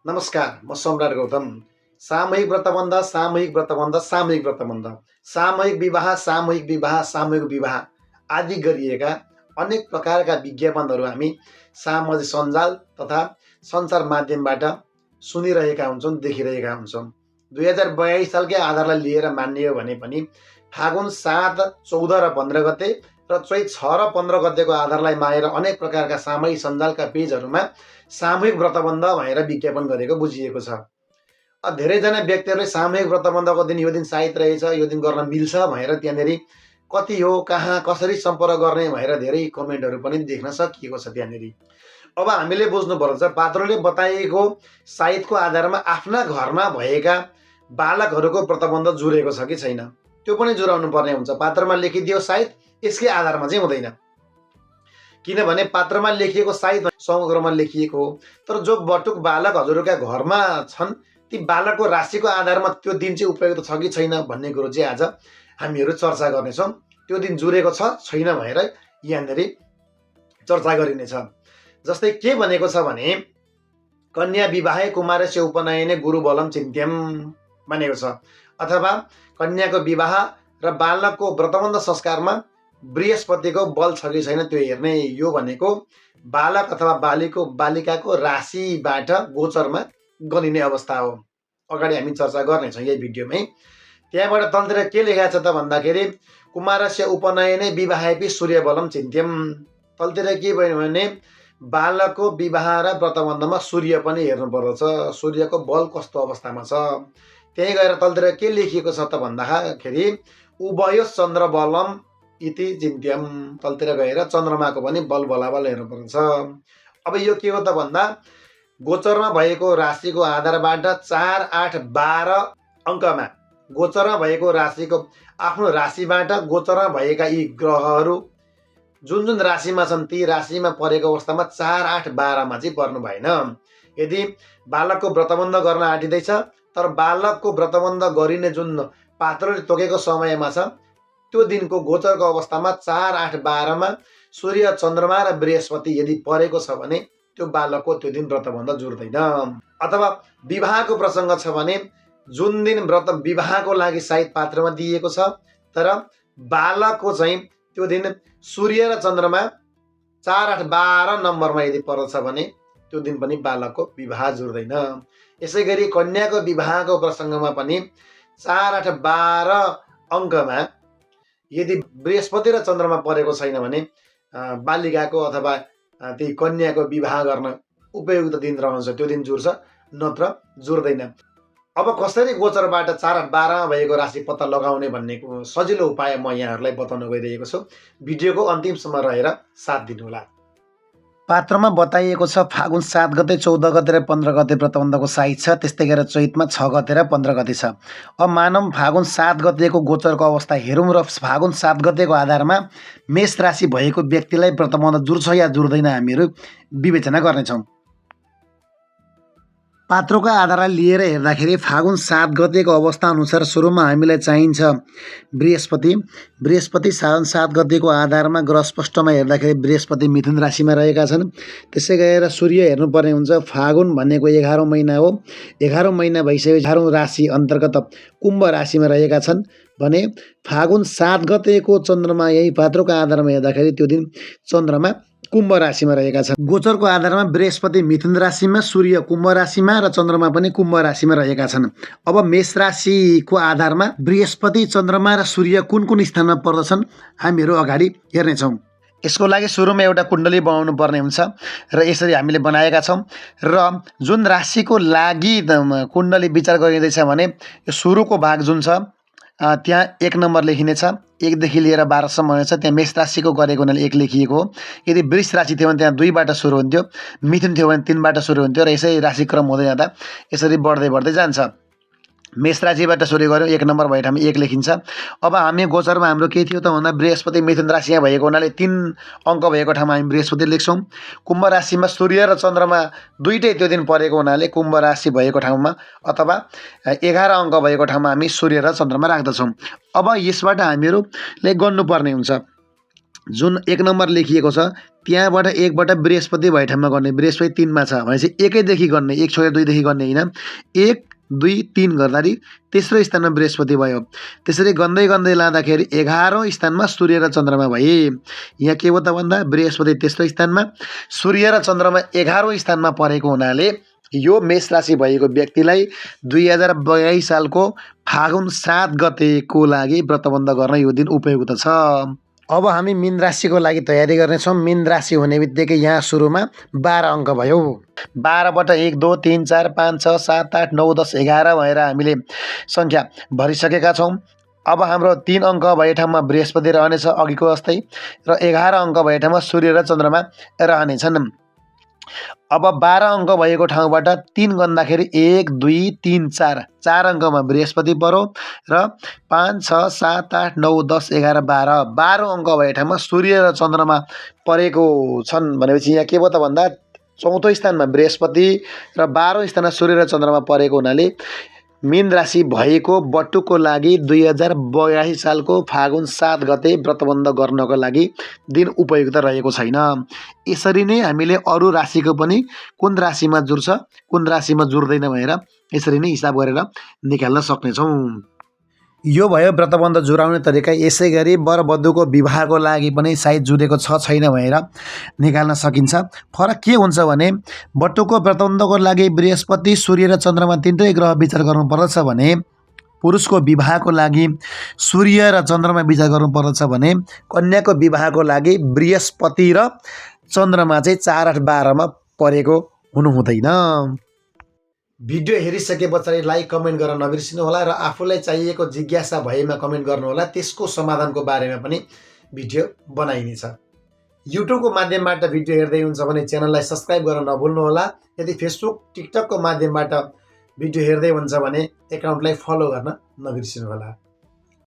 नमस्कार, म सम्राट गौतम। सामूहिक व्रतबन्ध, सामूहिक व्रतबन्ध, सामूहिक व्रतबन्ध, सामूहिक विवाह, सामूहिक विवाह, सामूहिक विवाह आदि गरिएका अनेक प्रकारका विज्ञापनहरू हामी सामाजिक सञ्जाल तथा सञ्चार माध्यमबाट सुनिरहेका हुन्छौँ, देखिरहेका हुन्छौँ। 2042 सालकै आधारलाई लिएर मान्ने हो भने पनि फागुन 7, 14 र 15 गते र चैत 6 र 15 गतेको आधारलाई मानेर अनेक प्रकारका सामाजिक सञ्जालका पेजहरूमा सामूहिक व्रतबन्ध भनेर विज्ञापन गरेको बुझिएको छ। धेरैजना व्यक्तिहरूले सामूहिक व्रतबन्धको दिन यो दिन साइत रहेछ, यो दिन गर्न मिल्छ भनेर त्यहाँनिर कति हो, कहाँ, कसरी सम्पर्क गर्ने भनेर धेरै कमेन्टहरू पनि देख्न सकिएको छ त्यहाँनिर। अब हामीले बुझ्नुपर्छ, पात्रोले बताइएको साइतको आधारमा आफ्ना घरमा भएका बालकहरूको व्रतबन्ध जुरेको छ कि छैन त्यो पनि जुराउनु पर्ने हुन्छ। पात्रमा लेखिदियो साइत, यसकै आधारमा चाहिँ हुँदैन, किनभने पात्रमा लेखिएको साइत समग्रमा लेखिएको हो। तर जो बटुक बालक हजुरका घरमा छन् ती बालकको राशिको आधारमा त्यो दिन चाहिँ उपयुक्त छ कि छैन भन्ने कुरो चाहिँ आज हामीहरू चर्चा गर्नेछौँ। त्यो दिन जुरेको छ छैन भनेर यहाँनिर चर्चा गरिनेछ। जस्तै के भनेको छ भने कन्या विवाहे कुमारस्य उपनयने गुरुबलम चिन्त्यम भनेको छ, अथवा कन्याको विवाह र बालकको व्रतबन्ध संस्कारमा बृहस्पतिको बल छ कि छैन त्यो हेर्ने। यो भनेको बालक अथवा बालिकाको राशिबाट गोचरमा गनिने अवस्था हो। अगाडि हामी चर्चा गर्नेछौँ यही भिडियोमै। त्यहाँबाट तलतिर के लेखेको छ त भन्दाखेरि कुमारस्य उपनयने विवाहेपि सूर्यबलम चिन्त्यम। तलतिर के भयो भने बालकको विवाह र व्रतबन्धमा सूर्य पनि हेर्नु पर्दछ, सूर्यको बल कस्तो अवस्थामा छ। त्यही गएर तलतिर के लेखिएको छ त भन्दाखेरि उभयो चन्द्रबलम इति चिन्त्यम। तलतिर गएर चन्द्रमाको पनि बल बलाबल हेर्नुपर्छ। अब यो के हो त भन्दा गोचरमा भएको राशिको आधारबाट 4, 8, 12 अङ्कमा गोचरमा भएको राशिको आफ्नो राशिबाट गोचरमा भएका यी ग्रहहरू जुन जुन राशिमा छन् ती राशिमा परेको अवस्थामा 4, 8, 12मा चाहिँ पर्नु भएन। यदि बालकको व्रतबन्ध गर्न आँटिँदैछ तर बालकको व्रतबन्ध गरिने जुन पात्रले तोकेको समयमा छ त्यो दिनको गोचरको अवस्थामा 4, 8, 12मा सूर्य, चन्द्रमा र बृहस्पति यदि परेको छ भने त्यो बालकको त्यो दिन व्रतबन्ध जुर्दैन। अथवा विवाहको प्रसङ्ग छ भने जुन दिन व्रत विवाहको लागि साइत पात्रमा दिएको छ तर बालकको चाहिँ त्यो दिन सूर्य र चन्द्रमा 4, 8, 12 नम्बरमा यदि पर्दछ भने त्यो दिन पनि बालकको विवाह जुर्दैन। यसै गरी कन्याको विवाहको प्रसङ्गमा पनि 4, 8, 12 अङ्कमा यदि बृहस्पति र चन्द्रमा परेको छैन भने बालिकाको अथवा ती कन्याको विवाह गर्न उपयुक्त दिन रहन्छ, त्यो दिन जुर्छ, नत्र जुर्दैन। अब कसरी गोचरबाट 4, 8, 12मा भएको राशि पत्ता लगाउने भन्ने सजिलो उपाय म यहाँहरूलाई बताउन गइरहेको छु। भिडियोको अन्तिमसम्म रहेर साथ दिनुहोला। पात्रमा बताइएको छ फागुन 7 गते, 14 गते र 15 गते व्रतबन्धको साइत छ। त्यस्तै गरेर चैतमा 6 गते र 15 गते छ। अब मानौँ फागुन 7 गतेको गोचरको अवस्था हेरौँ र फागुन 7 गतेको आधारमा मेष राशि भएको व्यक्तिलाई व्रतबन्ध जुर्छ या जुर्दैन हामीहरू विवेचना गर्नेछौँ। पात्रोको आधारलाई लिएर हेर्दाखेरि फागुन 7 गतेको अवस्था अनुसार सुरुमा हामीलाई चाहिन्छ बृहस्पति फागुन 7 गतेको आधारमा ग्रह स्पष्टमा हेर्दाखेरि बृहस्पति मिथुन राशिमा रहेका छन्। त्यसै गरेर सूर्य हेर्नुपर्ने हुन्छ। फागुन भनेको 11औँ महिना हो, 11औँ महिना भइसकेपछि 11औँ राशि अन्तर्गत कुम्भ राशिमा रहेका छन् भने फागुन 7 गतेको चन्द्रमा यही पात्रोको आधारमा हेर्दाखेरि त्यो दिन चन्द्रमा कुम्भ राशिमा रहेका छन्। गोचरको आधारमा बृहस्पति मिथुन राशिमा, सूर्य कुम्भ राशिमा र चन्द्रमा पनि कुम्भ राशिमा रहेका छन्। अब मेष राशिको आधारमा बृहस्पति, चन्द्रमा र सूर्य कुन कुन स्थानमा पर्दछन् हामीहरू अगाडि हेर्नेछौँ। यसको लागि सुरुमा एउटा कुण्डली बनाउनु पर्ने हुन्छ र यसरी हामीले बनाएका छौँ। र जुन राशिको लागि कुण्डली विचार गरिँदैछ भने यो सुरुको भाग जुन छ त्यहाँ 1 नम्बर लेखिनेछ, 1 देखि लिएर 12 सम्म हुनेछ। त्यहाँ मेष राशिको गरेको हुनाले 1 लेखिएको हो। यदि वृष राशि थियो भने त्यहाँ 2 बाट सुरु हुन्थ्यो, मिथुन थियो भने 3 बाट सुरु हुन्थ्यो र यसै राशिक्रम हुँदै जाँदा यसरी बढ्दै जान्छ। मेष राशिबाट सुरु गऱ्यौँ, 1 नम्बर भए ठाउँमा 1 लेखिन्छ। अब हामी गोचरमा हाम्रो के थियो त भन्दा बृहस्पति मिथुन राशिमा भएको हुनाले 3 अङ्क भएको ठाउँमा हामी बृहस्पति लेख्छौँ। कुम्भ राशिमा सूर्य र चन्द्रमा दुईटै त्यो दिन परेको हुनाले कुम्भ राशि भएको ठाउँमा अथवा 11 अङ्क भएको ठाउँमा हामी सूर्य र चन्द्रमा राख्दछौँ। अब यसबाट हामीहरूले गर्नुपर्ने हुन्छ जुन 1 नम्बर लेखिएको छ त्यहाँबाट 1 बाट बृहस्पति भए ठाउँमा गर्ने, बृहस्पति 3 मा छ भनेपछि 1 देखि गर्ने, 1 छोडेर 2 देखि गर्ने हैन, 1 2 3 गर्दाखेरि तेस्रो स्थानमा बृहस्पति भयो। त्यसरी गन्दै गन्दै लाँदाखेरि 11औं स्थानमा सूर्य र चन्द्रमा भए। यहाँ के हो त भन्दा बृहस्पति तेस्रो स्थानमा, सूर्य र चन्द्रमा 11औं स्थानमा परेको हुनाले यो मेष राशि भएको व्यक्तिलाई 2082 सालको फागुन 7 गतेको लागि व्रतबन्ध गर्न यो दिन उपयुक्त छ। अब हामी मीन राशिको लागि तयारी गर्नेछौँ। मीन राशि हुने बित्तिकै यहाँ सुरुमा 12 अङ्क भयो। 12 बाट 1 2 3 4 5 6 7 8 9 10 11 भएर हामीले सङ्ख्या भरिसकेका छौँ। अब हाम्रो 3 अङ्क भए ठाउँमा बृहस्पति रहनेछ अघिको जस्तै, र 11 अङ्क भए ठाउँमा सूर्य र चन्द्रमा रहनेछन्। अब 12 अङ्क भएको ठाउँबाट 3 गन्दाखेरि 1 2 3 4 4 अङ्कमा बृहस्पति पर्यो र 5 6 7 8 9 10 11 12 12 अङ्क भए ठाउँमा सूर्य र चन्द्रमा परेको छन् भनेपछि यहाँ के भयो त भन्दा 4औं स्थानमा बृहस्पति र 12औं स्थानमा सूर्य र चन्द्रमा परेको हुनाले मीन राशि भएको बटुको लागि 2082 सालको फागुन 7 गते व्रतबन्ध गर्नको लागि दिन उपयुक्त रहेको छैन। यसरी नै हामीले अरू राशिको पनि कुन राशिमा जुर्छ कुन राशिमा जुर्दैन भनेर यसरी नै हिसाब गरेर निकाल्न सक्नेछौँ। यो भयो व्रतबन्ध जुराउने तरिका। यसै गरी वरवधुको विवाहको लागि पनि सायद जुरेको छ छैन भनेर निकाल्न सकिन्छ। फरक के हुन्छ भने बटुको व्रतबन्धको लागि बृहस्पति सूर्य र चन्द्रमा तीनटै ग्रह विचार गर्नुपर्दछ भने पुरुषको विवाहको लागि सूर्य र चन्द्रमा विचार गर्नुपर्दछ भने कन्याको विवाहको लागि बृहस्पति र चन्द्रमा चाहिँ 4 8 12 मा परेको हुनु हुँदैन। भिडियो हेरिसके पछाडि लाइक कमेन्ट गर्न नबिर्सिनु होला र आफूलाई चाहिएको जिज्ञासा भएमा कमेन्ट गर्नु होला। त्यसको समाधानको बारेमा पनि भिडियो बनाइनेछ। युट्युबको माध्यमबाट भिडियो हेर्दै हुन्छ भने च्यानललाई सब्स्क्राइब गर्न नभुल्नु होला। यदि फेसबुक टिकटकको माध्यमबाट भिडियो हेर्दै हुन्छ भने एकाउन्टलाई फलो गर्न नबिर्सिनु होला।